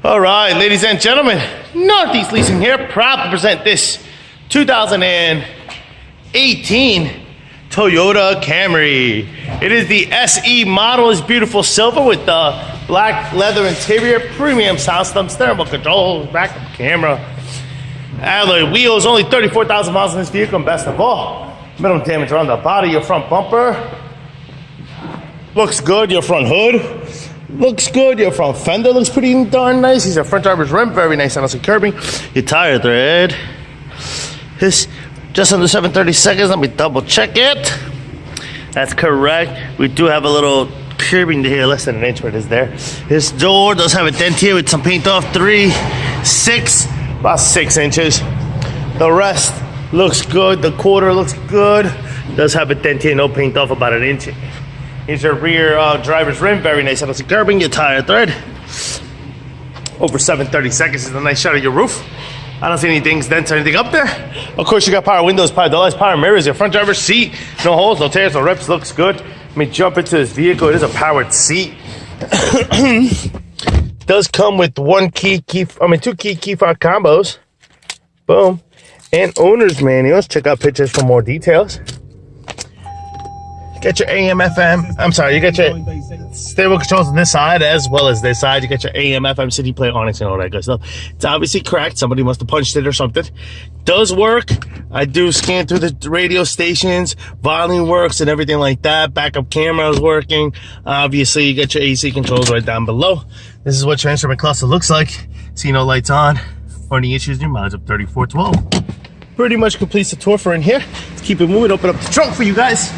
All right, ladies and gentlemen, Northeast Leasing here, proud to present this 2018 Toyota Camry. It is the SE model. It's beautiful silver with the black leather interior, premium sound system, steering controls, backup camera, alloy wheels, only 34,000 miles in this vehicle, and best of all, minimum damage around the body. Your front bumper looks good. Your front hood looks good. Your front fender looks pretty darn nice. These are front driver's rim, very nice on some curbing. Your tire thread is just under 730 seconds. Let me double check it. That's correct. We do have a little curbing here, less than an inch, but it is there. This door does have a dent here with some paint off, about 6 inches. The rest looks good. The quarter looks good. Does have a dent here, no paint off, about an inch. Here's your rear driver's rim, very nice on some curbing. Your tire thread over 730 seconds is a nice shot of your roof. I don't see any dings, dents, or anything up there. Of course, you got power windows, power doors, power mirrors. Your front driver's seat, no holes, no tears, no rips, looks good. Let me jump into this vehicle. It is a powered seat. Does come with two key fob combos. Boom. And owner's manuals. Check out pictures for more details. Get your AM, FM. I'm sorry, you got your stable controls on this side as well as this side. You got your AM, FM, CD player, Onyx, and all that good stuff. It's obviously cracked. Somebody must have punched it or something. Does work. I do scan through the radio stations. Volume works and everything like that. Backup camera is working. Obviously, you got your AC controls right down below. This is what your instrument cluster looks like. See no lights on. For any issues, your mileage up 3412. Pretty much completes the tour for in here. Let's keep it moving. Open up the trunk for you guys.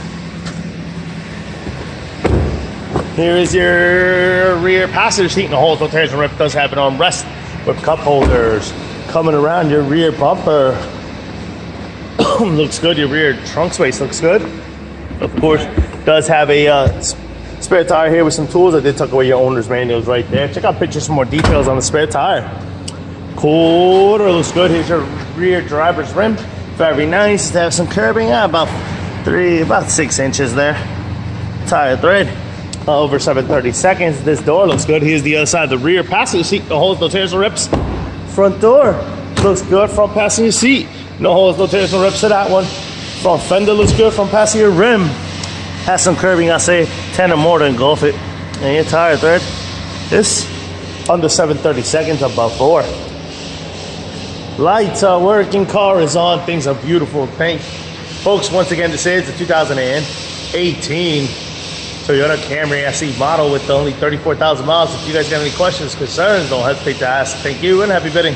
Here is your rear passenger seat. No holes, no tears, no rip. Does have an armrest with cup holders. Coming around your rear bumper. Looks good. Your rear trunk space looks good. Of course, does have a spare tire here with some tools. I did tuck away your owner's manuals right there. Check out pictures for more details on the spare tire. Quarter looks good. Here's your rear driver's rim. Very nice. To have some curbing. About 6 inches there. Tire thread. Over 730 seconds. This door looks good. Here's the other side of the rear passenger seat. No holes, no tears, no rips. Front door looks good. Front passenger seat. No holes, no tears, no rips to that one. Front fender looks good. Front passenger rim has some curbing. I say 10 or more to engulf it. And your tire thread is under 730 seconds, about 4. Lights are working. Car is on. Things are beautiful. Folks, once again, this is the 2018 Toyota Camry SE model with only 34,000 miles. If you guys have any questions, concerns, don't hesitate to ask. Thank you and happy bidding.